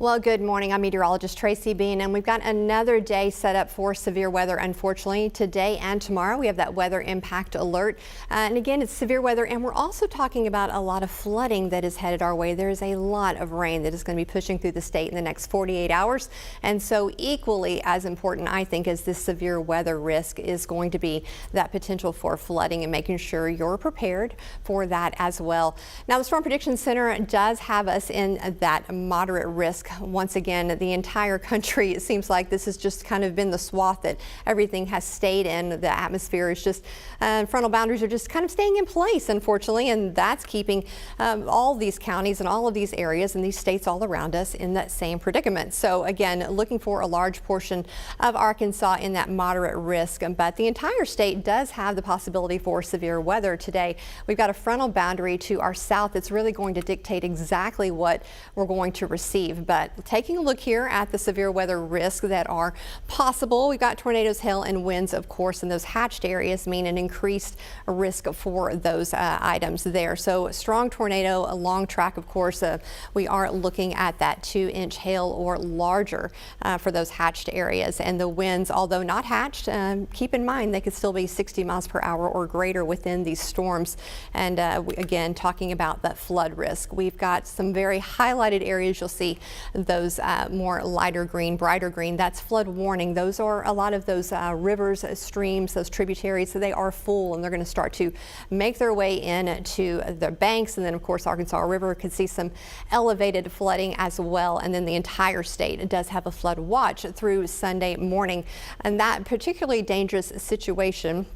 Well, good morning. I'm meteorologist Tracy Beene, and we've got another day set up for severe weather. Unfortunately, today and tomorrow we have that weather impact alert. And again, it's severe weather, and we're also talking about a lot of flooding that is headed our way. There is a lot of rain that is going to be pushing through the state in the next 48 hours. And so equally as important, I think, as this severe weather risk is going to be that potential for flooding and making sure you're prepared for that as well. Now, the Storm Prediction Center does have us in that moderate risk. Once again, the entire country, it seems like this has just kind of been the swath that everything has stayed in. The atmosphere is just, frontal boundaries are just kind of staying in place, unfortunately, and that's keeping all these counties and all of these areas and these states all around us in that same predicament. So again, looking for a large portion of Arkansas in that moderate risk, but the entire state does have the possibility for severe weather today. We've got a frontal boundary to our south that's really going to dictate exactly what we're going to receive. But taking a look here at the severe weather risks that are possible, we've got tornadoes, hail, and winds, of course, and those hatched areas mean an increased risk for those items there. So strong tornado, a long track, of course. We are looking at that 2-inch hail or larger for those hatched areas. And the winds, although not hatched, keep in mind they could still be 60 miles per hour or greater within these storms. And again, talking about that flood risk, we've got some very highlighted areas. You'll see those more lighter green, brighter green, that's flood warning. Those are a lot of those rivers, streams, those tributaries, so they are full and they're going to start to make their way in to the banks. And then of course Arkansas River could see some elevated flooding as well. And then the entire state does have a flood watch through Sunday morning. And that particularly dangerous situation,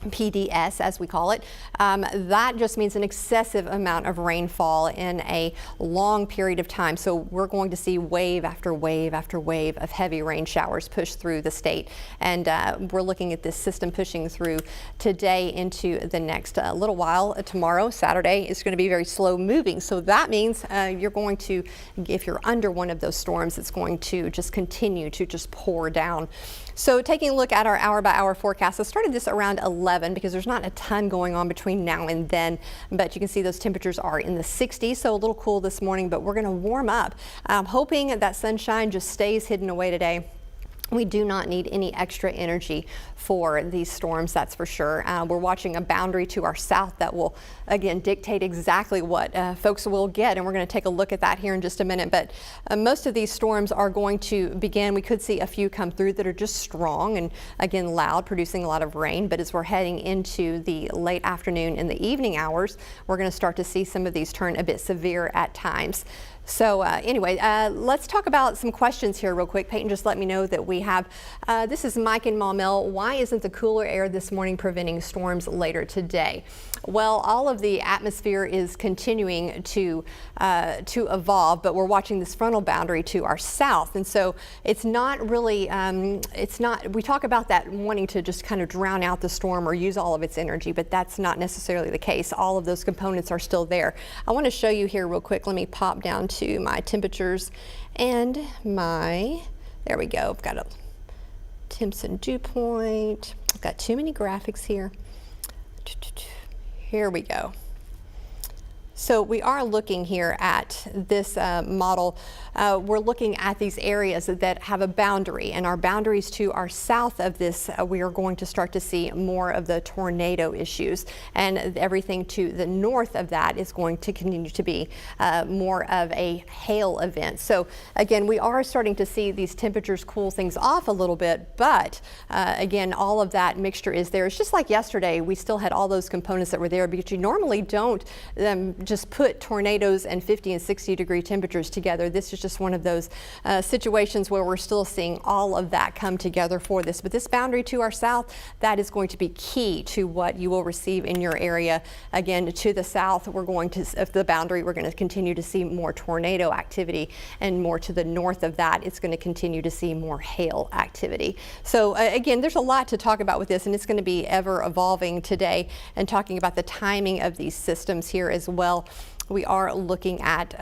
PDS as we call it, that just means an excessive amount of rainfall in a long period of time. So we're going to see wave after wave after wave of heavy rain showers push through the state. And we're looking at this system pushing through today into the next little while. Tomorrow, Saturday, is going to be very slow moving. So that means you're going to, if you're under one of those storms, it's going to just continue to just pour down. So taking a look at our hour-by-hour forecast, I started this around 11 because there's not a ton going on between now and then, but you can see those temperatures are in the 60s, so a little cool this morning, but we're going to warm up. I'm hoping that sunshine just stays hidden away today. We do not need any extra energy for these storms, that's for sure. We're watching a boundary to our south that will, again, dictate exactly what folks will get, and we're going to take a look at that here in just a minute. But most of these storms are going to begin. We could see a few come through that are just strong and, again, loud, producing a lot of rain. But as we're heading into the late afternoon and the evening hours, we're going to start to see some of these turn a bit severe at times. So anyway, let's talk about some questions here real quick. Peyton just let me know that we have, this is Mike in Maumelle. Why isn't the cooler air this morning preventing storms later today? Well, all of the atmosphere is continuing to evolve, but we're watching this frontal boundary to our south. And so it's not really, we talk about that wanting to just kind of drown out the storm or use all of its energy, but that's not necessarily the case. All of those components are still there. I want to show you here real quick. Let me pop down to my temperatures and my, there we go. I've got a temps and dew point. I've got too many graphics here. Here we go. So we are looking here at this model. We're looking at these areas that have a boundary, and our boundaries to our south of this, we are going to start to see more of the tornado issues, and everything to the north of that is going to continue to be more of a hail event. So again, we are starting to see these temperatures cool things off a little bit, but again, all of that mixture is there. It's just like yesterday, we still had all those components that were there, because you normally don't just put tornadoes and 50 and 60 degree temperatures together. This is just one of those situations where we're still seeing all of that come together for this. But this boundary to our south, that is going to be key to what you will receive in your area. Again, to the south, we're going to, of the boundary, we're going to continue to see more tornado activity, and more to the north of that, it's going to continue to see more hail activity. So again, there's a lot to talk about with this, and it's going to be ever evolving today, and talking about the timing of these systems here as well. well. We are looking at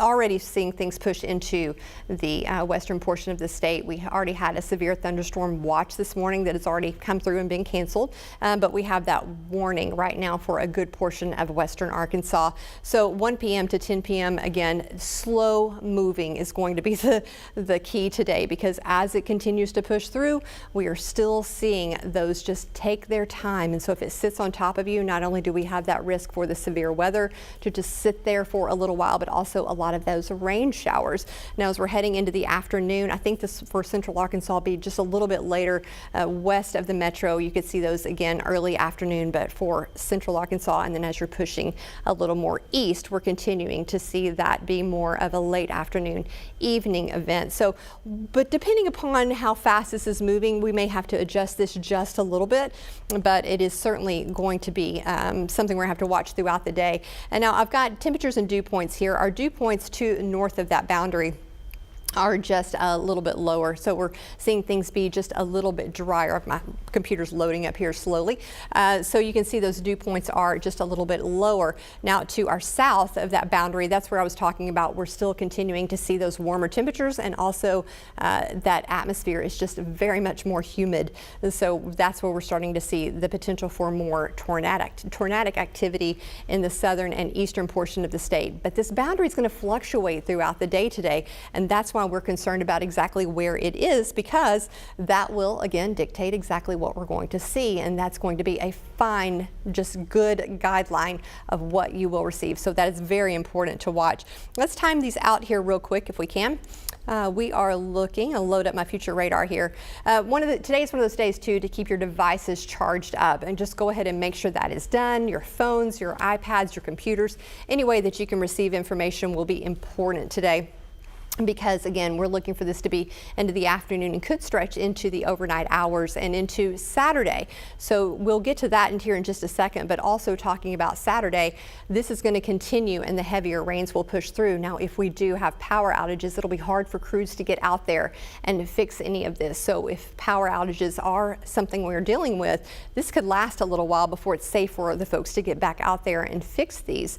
already seeing things push into the western portion of the state. We already had a severe thunderstorm watch this morning that has already come through and been canceled, but we have that warning right now for a good portion of western Arkansas. So 1 p.m. to 10 p.m. again, slow moving is going to be the key today, because as it continues to push through, we are still seeing those just take their time. And so if it sits on top of you, not only do we have that risk for the severe weather to just sit there for a little while, but also a lot of those rain showers. Now, as we're heading into the afternoon, I think this for central Arkansas will be just a little bit later west of the metro. You could see those again early afternoon, but for central Arkansas, and then as you're pushing a little more east, we're continuing to see that be more of a late afternoon, evening event. So, but depending upon how fast this is moving, we may have to adjust this just a little bit, but it is certainly going to be something we're going to have to watch throughout the day. And now I've got temperatures and dew points here. Our dew points to north of that boundary are just a little bit lower. So we're seeing things be just a little bit drier. My computer's loading up here slowly. So you can see those dew points are just a little bit lower. Now to our south of that boundary, that's where I was talking about. We're still continuing to see those warmer temperatures, and also that atmosphere is just very much more humid. And so that's where we're starting to see the potential for more tornadic activity in the southern and eastern portion of the state. But this boundary is going to fluctuate throughout the day today, and that's why we're concerned about exactly where it is, because that will again dictate exactly what we're going to see, and that's going to be a fine, just good guideline of what you will receive. So that is very important to watch. Let's time these out here real quick if we can. We are looking, I'll load up my future radar here. Today is one of those days too to keep your devices charged up, and just go ahead and make sure that is done. Your phones, your iPads, your computers, any way that you can receive information will be important today, because again, we're looking for this to be into the afternoon and could stretch into the overnight hours and into Saturday. So we'll get to that in here in just a second, but also talking about Saturday, this is going to continue and the heavier rains will push through. Now, if we do have power outages, it'll be hard for crews to get out there and fix any of this. So if power outages are something we're dealing with, this could last a little while before it's safe for the folks to get back out there and fix these,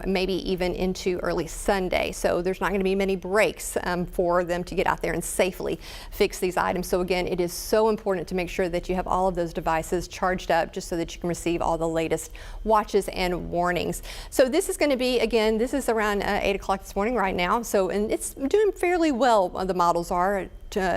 maybe even into early Sunday. So there's not going to be many breaks for them to get out there and safely fix these items. So again, it is so important to make sure that you have all of those devices charged up, just so that you can receive all the latest watches and warnings. So this is going to be, again, this is around 8 o'clock this morning right now. So, and it's doing fairly well, the models are.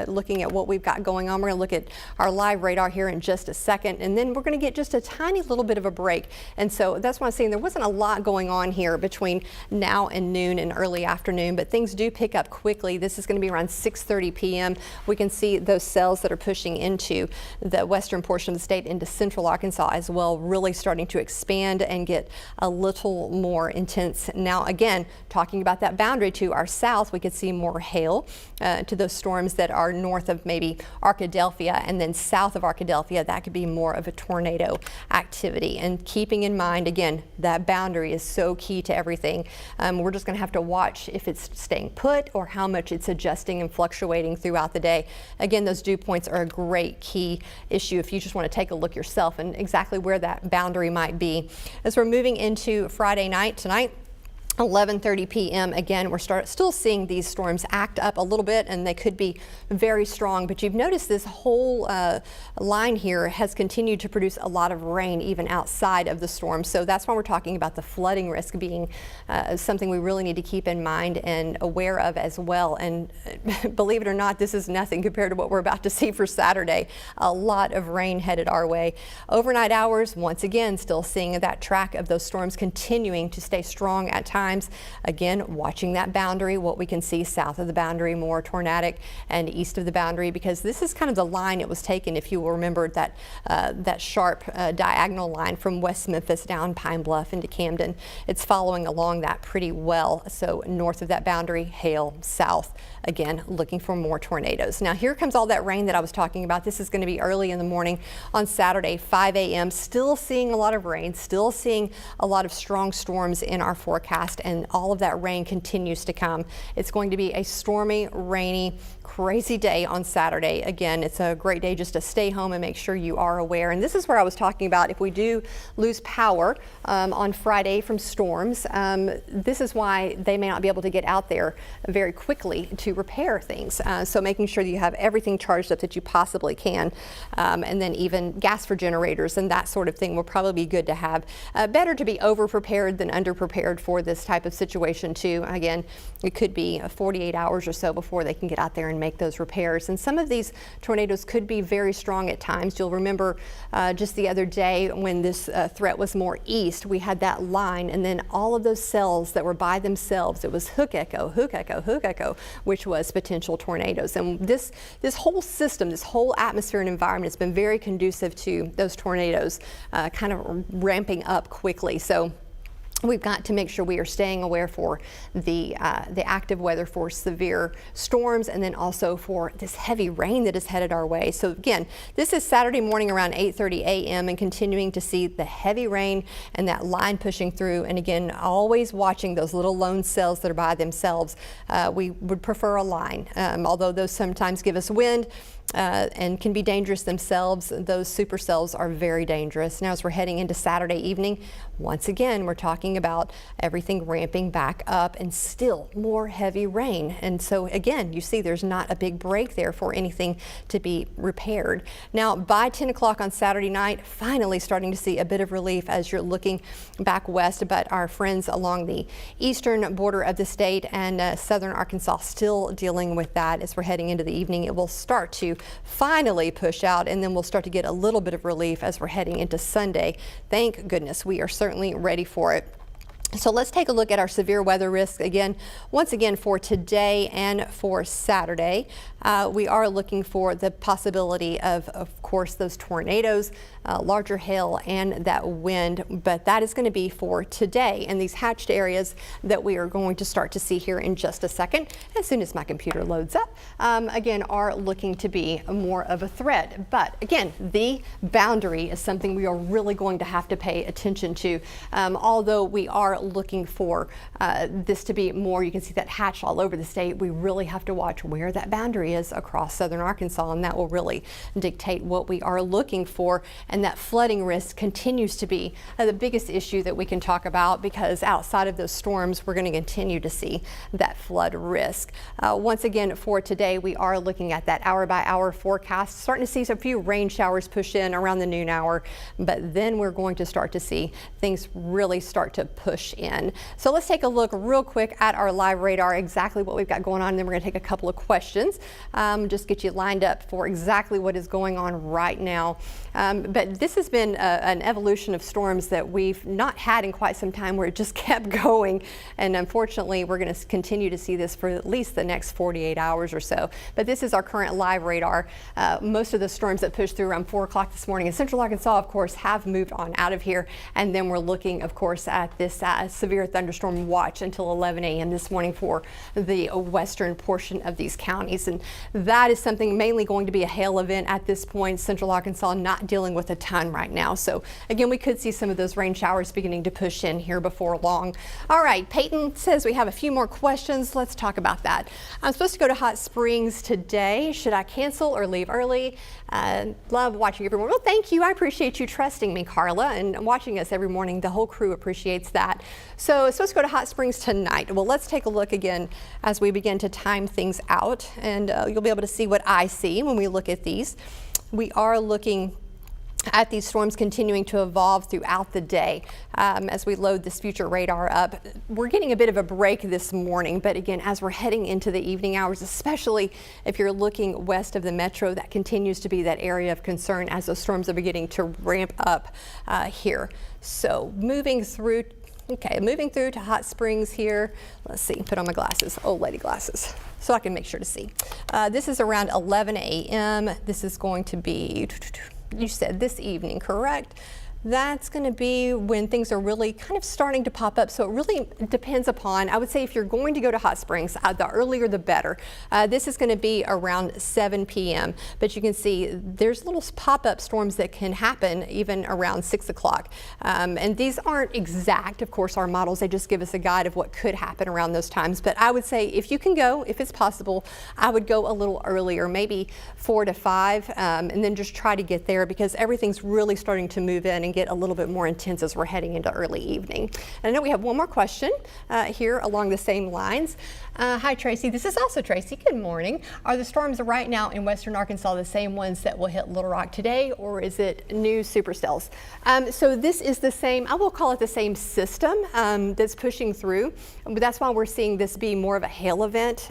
Looking at what we've got going on. We're going to look at our live radar here in just a second, and then we're going to get just a tiny little bit of a break. And so that's why I'm saying there wasn't a lot going on here between now and noon and early afternoon, but things do pick up quickly. This is going to be around 6:30 p.m. We can see those cells that are pushing into the western portion of the state, into central Arkansas as well, really starting to expand and get a little more intense. Now again, talking about that boundary to our south, we could see more hail to those storms that are north of maybe Arkadelphia, and then south of Arkadelphia, that could be more of a tornado activity. And keeping in mind, again, that boundary is so key to everything. We're just going to have to watch if it's staying put or how much it's adjusting and fluctuating throughout the day. Again, those dew points are a great key issue if you just want to take a look yourself and exactly where that boundary might be. As we're moving into Friday night tonight, 11:30 p.m. again, we're still seeing these storms act up a little bit, and they could be very strong, but you've noticed this whole line here has continued to produce a lot of rain even outside of the storm. So that's why we're talking about the flooding risk being something we really need to keep in mind and aware of as well. And believe it or not, this is nothing compared to what we're about to see for Saturday. A lot of rain headed our way. Overnight hours, once again, still seeing that track of those storms continuing to stay strong at times. Again, watching that boundary, what we can see south of the boundary, more tornadic, and east of the boundary, because this is kind of the line it was taken, if you will remember, that that sharp diagonal line from West Memphis down Pine Bluff into Camden. It's following along that pretty well. So north of that boundary, hail, south, again, looking for more tornadoes. Now here comes all that rain that I was talking about. This is going to be early in the morning on Saturday, 5 a.m. Still seeing a lot of rain, still seeing a lot of strong storms in our forecast. forecast, and all of that rain continues to come. It's going to be a stormy, rainy, crazy day on Saturday. Again, it's a great day just to stay home and make sure you are aware. And this is where I was talking about if we do lose power on Friday from storms, this is why they may not be able to get out there very quickly to repair things. So making sure that you have everything charged up that you possibly can, and then even gas for generators and that sort of thing will probably be good to have. Better to be over prepared than under prepared for this type of situation too. Again, it could be 48 hours or so before they can get out there and make those repairs. And some of these tornadoes could be very strong at times. You'll remember just the other day when this threat was more east, we had that line, and then all of those cells that were by themselves, it was hook echo, hook echo, hook echo, which was potential tornadoes. And this whole system, this whole atmosphere and environment has been very conducive to those tornadoes kind of ramping up quickly. So we've got to make sure we are staying aware for the active weather, for severe storms, and then also for this heavy rain that is headed our way. So again, this is Saturday morning around 8:30 a.m. and continuing to see the heavy rain and that line pushing through. And again, always watching those little lone cells that are by themselves. We would prefer a line, although those sometimes give us wind. And can be dangerous themselves. Those supercells are very dangerous. Now, as we're heading into Saturday evening, once again, we're talking about everything ramping back up and still more heavy rain. And so again, you see there's not a big break there for anything to be repaired. Now, by 10 o'clock on Saturday night, finally starting to see a bit of relief as you're looking back west, but our friends along the eastern border of the state and southern Arkansas still dealing with that. As we're heading into the evening, it will start to finally push out, and then we'll start to get a little bit of relief as we're heading into Sunday. Thank goodness, we are certainly ready for it. So let's take a look at our severe weather risk again. Once again, for today and for Saturday, we are looking for the possibility of course, those tornadoes, larger hail, and that wind. But that is going to be for today, and these hatched areas that we are going to start to see here in just a second, as soon as my computer loads up, again, are looking to be more of a threat. But again, the boundary is something we are really going to have to pay attention to. Although we are looking for this to be more, you can see that hatched all over the state, we really have to watch where that boundary is across southern Arkansas, and that will really dictate what we are looking for. And that flooding risk continues to be the biggest issue that we can talk about, because outside of those storms, we're going to continue to see that flood risk. Once again, for today, we are looking at that hour-by-hour forecast, starting to see a few rain showers push in around the noon hour, but then we're going to start to see things really start to push in. So let's take a look real quick at our live radar, exactly what we've got going on, and then we're going to take a couple of questions, just get you lined up for exactly what is going on right now. But this has been an evolution of storms that we've not had in quite some time, where it just kept going. And unfortunately, we're going to continue to see this for at least the next 48 hours or so. But this is our current live radar. Most of the storms that pushed through around 4 o'clock this morning in central Arkansas, of course, have moved on out of here. And then we're looking, of course, at this severe thunderstorm watch until 11 a.m. this morning for the western portion of these counties. And that is something mainly going to be a hail event at this point. Central Arkansas not dealing with a ton right now. So again, we could see some of those rain showers beginning to push in here before long. All right, Peyton says we have a few more questions. Let's talk about that. I'm supposed to go to Hot Springs today. Should I cancel or leave early? Love watching everyone. Well, thank you. I appreciate you trusting me, Carla, and watching us every morning. The whole crew appreciates that. So it's supposed to go to Hot Springs tonight. Well, let's take a look again as we begin to time things out, and you'll be able to see what I see when we look at these. We are looking at these storms continuing to evolve throughout the day as we load this future radar up. We're getting a bit of a break this morning, but again, as we're heading into the evening hours, especially if you're looking west of the metro, that continues to be that area of concern as those storms are beginning to ramp up here. So moving through to Hot Springs here. Let's see, put on my glasses, old lady glasses, so I can make sure to see. This is around 11 a.m. This is going to be, you said this evening, correct? That's going to be when things are really kind of starting to pop up. So it really depends upon, I would say if you're going to go to hot springs, the earlier the better. This is going to be around 7 p.m. But you can see there's little pop-up storms that can happen even around 6 o'clock. And these aren't exact, of course, our models. They just give us a guide of what could happen around those times. But I would say if you can go, if it's possible, I would go a little earlier, maybe 4 to 5, and then just try to get there because everything's really starting to move in and get a little bit more intense as we're heading into early evening. And I know we have one more question here along the same lines. Hi Tracy, this is also Tracy. Good morning. Are the storms right now in western Arkansas the same ones that will hit Little Rock today, or is it new supercells? So this is the same, I will call it the same system that's pushing through. But that's why we're seeing this be more of a hail event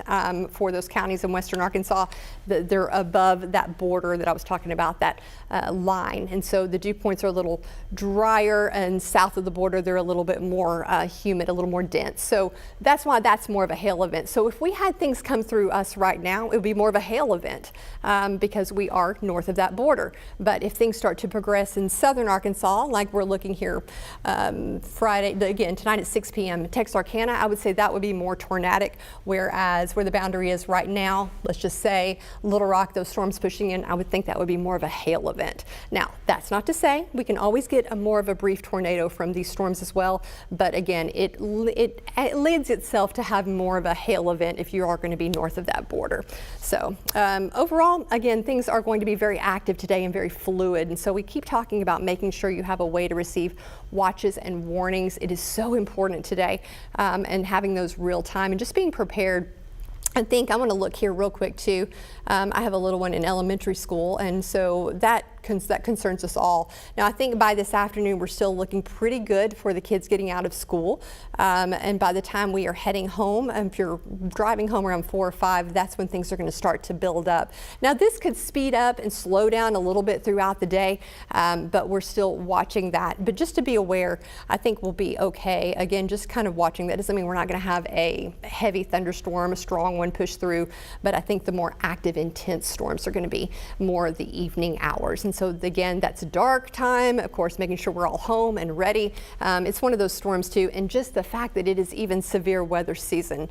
for those counties in western Arkansas. They're above that border that I was talking about, that line. And so the dew points are a little drier, and south of the border they're a little bit more humid, a little more dense. So that's why that's more of a hail event. So if we had things come through us right now, it would be more of a hail event because we are north of that border. But if things start to progress in southern Arkansas, like we're looking here Friday, again tonight at 6 p.m. Texarkana, I would say that would be more tornadic, whereas where the boundary is right now, let's just say Little Rock, those storms pushing in, I would think that would be more of a hail event. Now, that's not to say we can always get more of a brief tornado from these storms as well, but again, it lends itself to have more of a hail event if you are going to be north of that border. So overall, again, things are going to be very active today and very fluid, and so we keep talking about making sure you have a way to receive watches and warnings. It is so important today, and having those real time and just being prepared. I think I want to look here real quick too. I have a little one in elementary school, and so that concerns us all. Now I think by this afternoon we're still looking pretty good for the kids getting out of school, and by the time we are heading home, if you're driving home around 4 or 5, that's when things are going to start to build up. Now this could speed up and slow down a little bit throughout the day, but we're still watching that. But just to be aware, I think we'll be okay. Again, just kind of watching that. Doesn't mean we're not going to have a heavy thunderstorm, a strong one push through, but I think the more active, intense storms are going to be more the evening hours. And so again, that's dark time, of course, making sure we're all home and ready. It's one of those storms too, and just the fact that it is even severe weather season,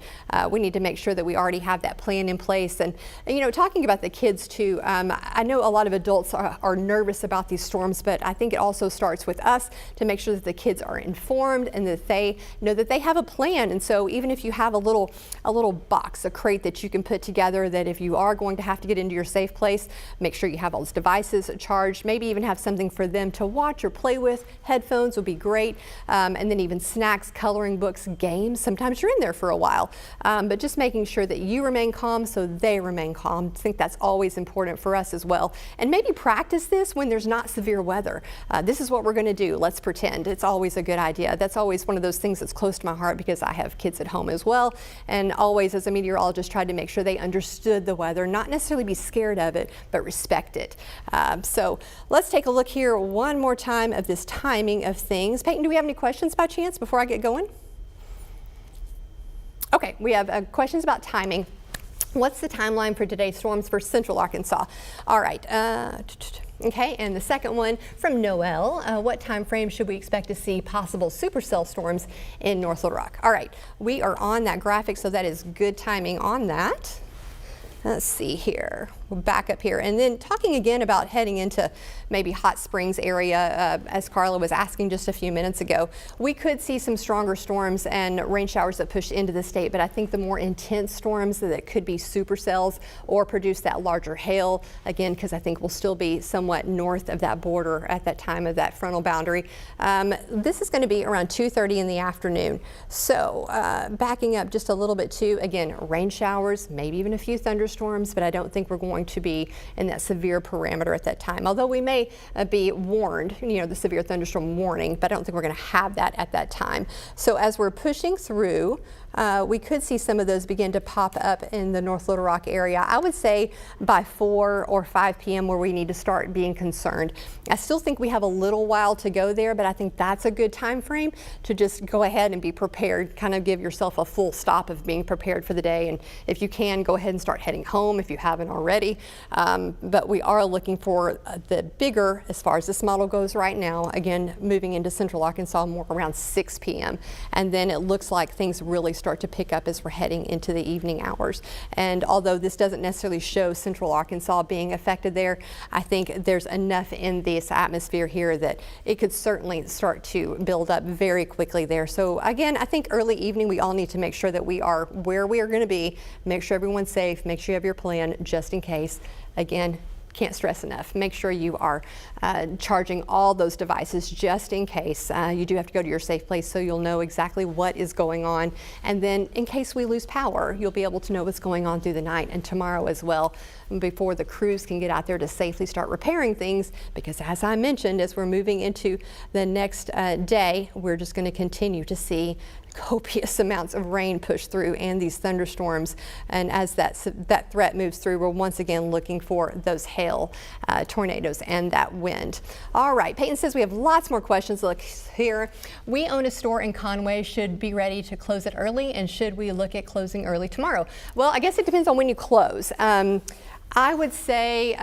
we need to make sure that we already have that plan in place. And you know, talking about the kids too, I know a lot of adults are nervous about these storms, but I think it also starts with us to make sure that the kids are informed and that they know that they have a plan. And so even if you have a little box, a crate that you can put together, that if you are going to have to get into your safe place, make sure you have all those devices charged, maybe even have something for them to watch or play with. Headphones would be great, and then even snacks, coloring books, games. Sometimes you're in there for a while, but just making sure that you remain calm so they remain calm. I think that's always important for us as well. And maybe practice this when there's not severe weather. This is what we're going to do. Let's pretend. It's always a good idea. That's always one of those things that's close to my heart because I have kids at home as well, and always as a meteorologist tried to make sure they understood the weather, not necessarily be scared of it, but respect it. So let's take a look here one more time of this timing of things. Peyton, do we have any questions by chance before I get going? Okay, we have questions about timing. What's the timeline for today's storms for central Arkansas? All right. Okay, and the second one from Noel, what time frame should we expect to see possible supercell storms in North Little Rock? All right, we are on that graphic, so that is good timing on that. Let's see here. We'll back up here, and then talking again about heading into maybe Hot Springs area, as Carla was asking just a few minutes ago. We could see some stronger storms and rain showers that push into the state, but I think the more intense storms that could be supercells or produce that larger hail, again, because I think we'll still be somewhat north of that border at that time of that frontal boundary. This is going to be around 2:30 in the afternoon. So backing up just a little bit too, again, rain showers, maybe even a few thunderstorms, but I don't think we're going to be in that severe parameter at that time. Although we may be warned, you know, the severe thunderstorm warning, but I don't think we're going to have that at that time. So as we're pushing through, we could see some of those begin to pop up in the North Little Rock area. I would say by 4 or 5 p.m. where we need to start being concerned. I still think we have a little while to go there, but I think that's a good time frame to just go ahead and be prepared, kind of give yourself a full stop of being prepared for the day. And if you can, go ahead and start heading home if you haven't already. already, but we are looking for the bigger, as far as this model goes right now, again, moving into central Arkansas more around 6 p.m. And then it looks like things really start to pick up as we're heading into the evening hours. And although this doesn't necessarily show central Arkansas being affected there, I think there's enough in this atmosphere here that it could certainly start to build up very quickly there. So again, I think early evening we all need to make sure that we are where we are going to be, make sure everyone's safe, make sure you have your plan just in case. Again, can't stress enough. Make sure you are charging all those devices just in case. You do have to go to your safe place so you'll know exactly what is going on. And then in case we lose power, you'll be able to know what's going on through the night and tomorrow as well, before the crews can get out there to safely start repairing things. Because as I mentioned, as we're moving into the next day, we're just going to continue to see copious amounts of rain push through and these thunderstorms. And as that threat moves through, we're once again looking for those hail, tornadoes, and that wind. All right, Peyton says we have lots more questions. Look here. We own a store in Conway. Should be ready to close it early, and should we look at closing early tomorrow? Well, I guess it depends on when you close. I would say,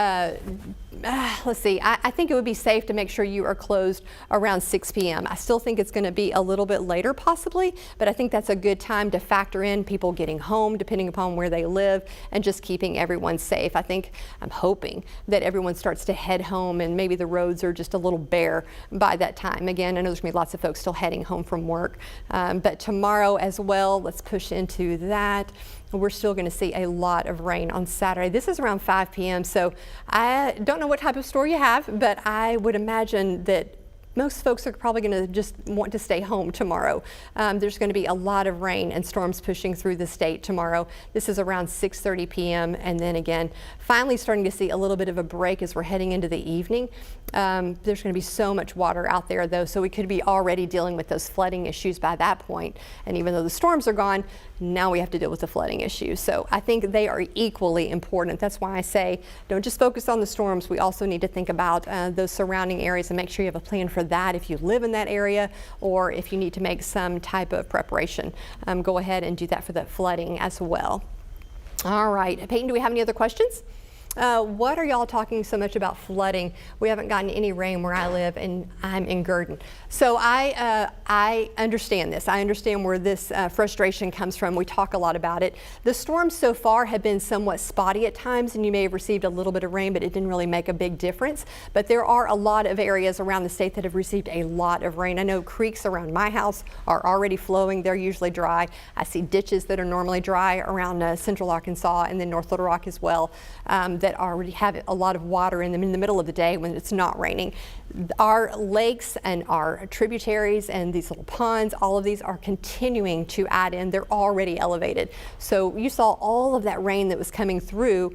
let's see, I think it would be safe to make sure you are closed around 6 p.m. I still think it's going to be a little bit later possibly, but I think that's a good time to factor in people getting home depending upon where they live and just keeping everyone safe. I'm hoping that everyone starts to head home and maybe the roads are just a little bare by that time. Again, I know there's going to be lots of folks still heading home from work, but tomorrow as well, let's push into that. We're still going to see a lot of rain on Saturday. This is around 5 p.m. So I don't know what type of store you have, but I would imagine that most folks are probably going to just want to stay home tomorrow. There's going to be a lot of rain and storms pushing through the state tomorrow. This is around 6:30 p.m. and then again, finally starting to see a little bit of a break as we're heading into the evening. There's going to be so much water out there though, so we could be already dealing with those flooding issues by that point. And even though the storms are gone, now we have to deal with the flooding issues. So I think they are equally important. That's why I say don't just focus on the storms. We also need to think about those surrounding areas and make sure you have a plan for that if you live in that area or if you need to make some type of preparation. Go ahead and do that for the flooding as well. All right, Peyton, do we have any other questions? What are y'all talking so much about flooding? We haven't gotten any rain where I live, and I'm in Gurdon. So I understand this. I understand where this frustration comes from. We talk a lot about it. The storms so far have been somewhat spotty at times, and you may have received a little bit of rain, but it didn't really make a big difference. But there are a lot of areas around the state that have received a lot of rain. I know creeks around my house are already flowing. They're usually dry. I see ditches that are normally dry around central Arkansas and then North Little Rock as well. That already have a lot of water in them in the middle of the day when it's not raining. Our lakes and our tributaries and these little ponds, all of these are continuing to add in. They're already elevated. So you saw all of that rain that was coming through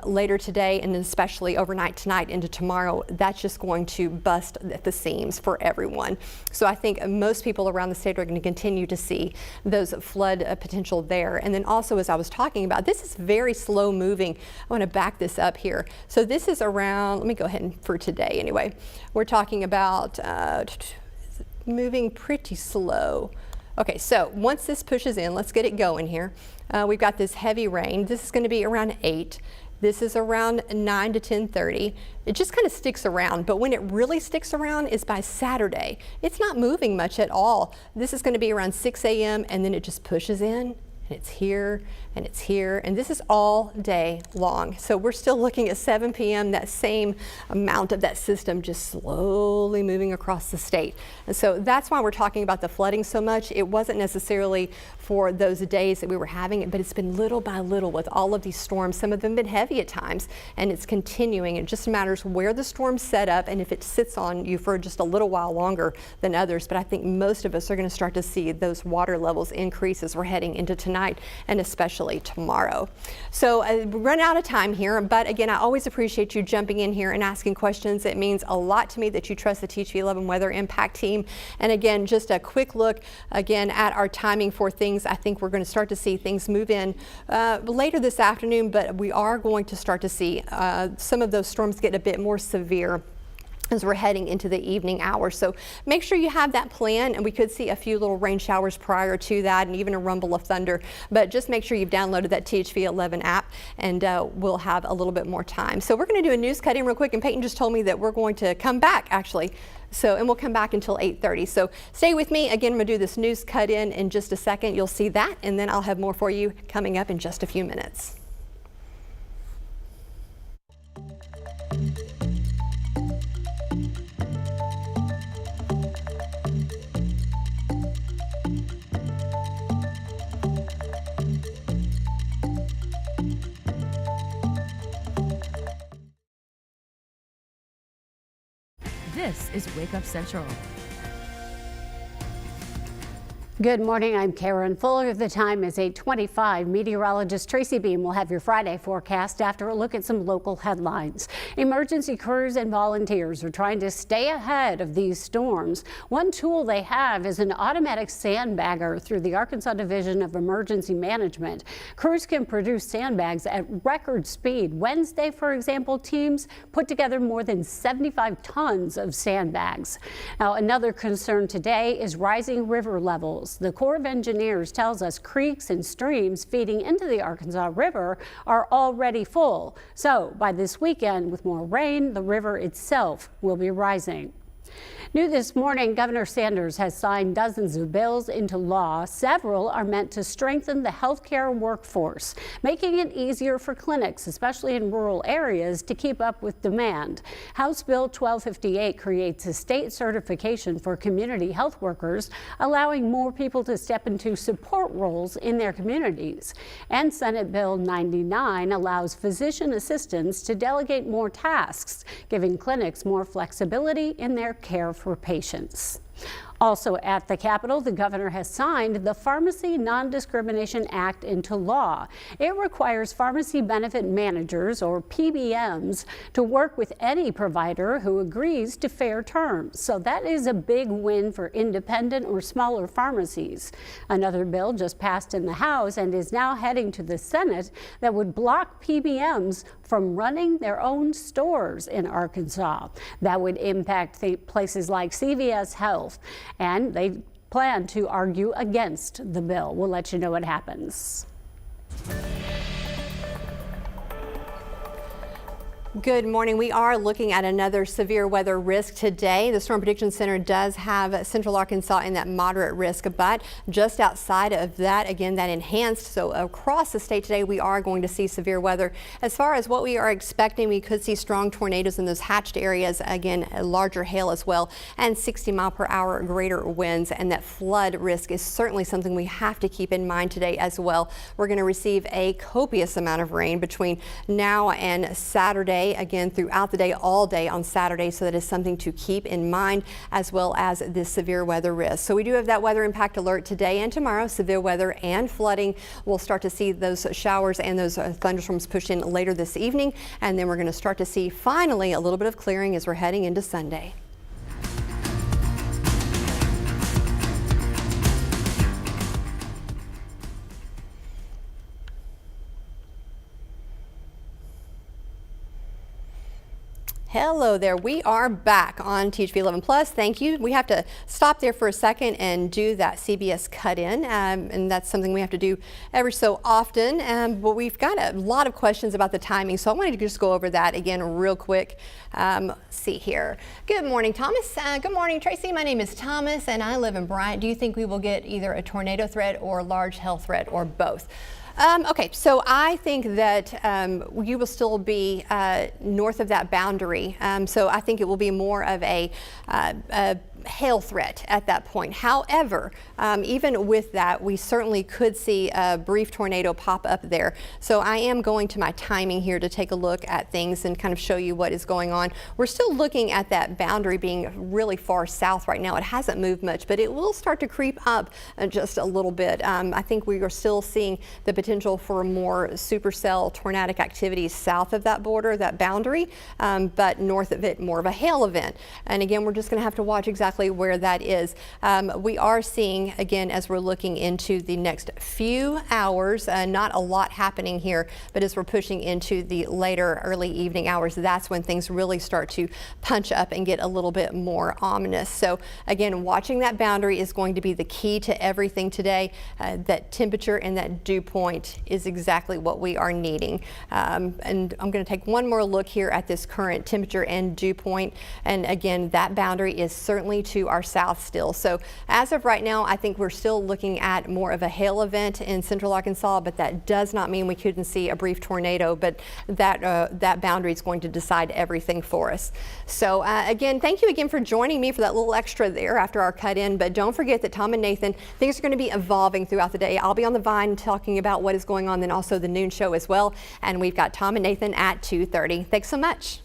later today and especially overnight tonight into tomorrow. That's just going to bust at the seams for everyone. So I think most people around the state are going to continue to see those flood potential there. And then also, as I was talking about, this is very slow moving. I want to back this up here. So this is around, let me go ahead and for today anyway, we're talking about moving pretty slow. Okay, so once this pushes in, let's get it going here. We've got this heavy rain. This is going to be around 8. This is around 9 to 10:30. It just kind of sticks around, but when it really sticks around is by Saturday. It's not moving much at all. This is going to be around 6 a.m. and then it just pushes in. And it's here, and it's here, and this is all day long. So we're still looking at 7 p.m., that same amount of that system just slowly moving across the state. And so that's why we're talking about the flooding so much. It wasn't necessarily for those days that we were having it, but it's been little by little with all of these storms. Some of them have been heavy at times, and it's continuing. It just matters where the storm's set up and if it sits on you for just a little while longer than others. But I think most of us are going to start to see those water levels increase as we're heading into tonight and especially tomorrow. So we run out of time here, but again, I always appreciate you jumping in here and asking questions. It means a lot to me that you trust the THV11 Weather Impact team. And again, just a quick look again at our timing for things. I think we're going to start to see things move in later this afternoon, but we are going to start to see some of those storms get a bit more severe as we're heading into the evening hours. So make sure you have that plan, and we could see a few little rain showers prior to that and even a rumble of thunder, but just make sure you've downloaded that THV 11 app, and we'll have a little bit more time. So we're going to do a news cut in real quick, and Peyton just told me that we're going to come back actually. And we'll come back until 8:30. So stay with me. Again, I'm going to do this news cut in just a second. You'll see that, and then I'll have more for you coming up in just a few minutes. This is Wake Up Central. Good morning, I'm Karen Fuller. The time is 8:25. Meteorologist Tracy Beene will have your Friday forecast after a look at some local headlines. Emergency crews and volunteers are trying to stay ahead of these storms. One tool they have is an automatic sandbagger through the Arkansas Division of Emergency Management. Crews can produce sandbags at record speed. Wednesday, for example, teams put together more than 75 tons of sandbags. Now, another concern today is rising river levels. The Corps of Engineers tells us creeks and streams feeding into the Arkansas River are already full. So by this weekend, with more rain, the river itself will be rising. New this morning, Governor Sanders has signed dozens of bills into law. Several are meant to strengthen the healthcare workforce, making it easier for clinics, especially in rural areas, to keep up with demand. House Bill 1258 creates a state certification for community health workers, allowing more people to step into support roles in their communities. And Senate Bill 99 allows physician assistants to delegate more tasks, giving clinics more flexibility in their care for patients. Also at the Capitol, the governor has signed the Pharmacy Non-Discrimination Act into law. It requires pharmacy benefit managers, or PBMs, to work with any provider who agrees to fair terms. So that is a big win for independent or smaller pharmacies. Another bill just passed in the House and is now heading to the Senate that would block PBMs from running their own stores in Arkansas. That would impact places like CVS Health, and they plan to argue against the bill. We'll let you know what happens. Good morning. We are looking at another severe weather risk today. The Storm Prediction Center does have Central Arkansas in that moderate risk, but just outside of that, again, that enhanced. So across the state today, we are going to see severe weather. As far as what we are expecting, we could see strong tornadoes in those hatched areas. Again, larger hail as well, and 60-mile-per-hour greater winds. And that flood risk is certainly something we have to keep in mind today as well. We're going to receive a copious amount of rain between now and Saturday. Again, throughout the day, all day on Saturday, so that is something to keep in mind, as well as this severe weather risk. So we do have that weather impact alert today and tomorrow. Severe weather and flooding. We'll start to see those showers and those thunderstorms push in later this evening, and then we're going to start to see finally a little bit of clearing as we're heading into Sunday. Hello there. We are back on THV 11 Plus. Thank you. We have to stop there for a second and do that CBS cut in, and that's something we have to do every so often. But we've got a lot of questions about the timing, so I wanted to just go over that again real quick. Let's see here. Good morning, Thomas. Good morning, Tracy. My name is Thomas, and I live in Bryant. Do you think we will get either a tornado threat or large hail threat, or both? Okay, so I think that you will still be north of that boundary. So I think it will be more of a hail threat at that point. However, even with that, we certainly could see a brief tornado pop up there. So I am going to my timing here to take a look at things and kind of show you what is going on. We're still looking at that boundary being really far south right now. It hasn't moved much, but it will start to creep up just a little bit. I think we are still seeing the potential for more supercell tornadic activity south of that border, that boundary, but north of it, more of a hail event. And again, we're just going to have to watch exactly exactly where that is. We are seeing, again, as we're looking into the next few hours, not a lot happening here, but as we're pushing into the later early evening hours, that's when things really start to punch up and get a little bit more ominous. So again, watching that boundary is going to be the key to everything today. That temperature and that dew point is exactly what we are needing. And I'm going to take one more look here at this current temperature and dew point. And again, that boundary is certainly to our south still. So as of right now, I think we're still looking at more of a hail event in central Arkansas, but that does not mean we couldn't see a brief tornado, but that boundary is going to decide everything for us. So again, thank you again for joining me for that little extra there after our cut in, but don't forget that Tom and Nathan, things are going to be evolving throughout the day. I'll be on the Vine talking about what is going on, then also the noon show as well. And we've got Tom and Nathan at 2:30. Thanks so much.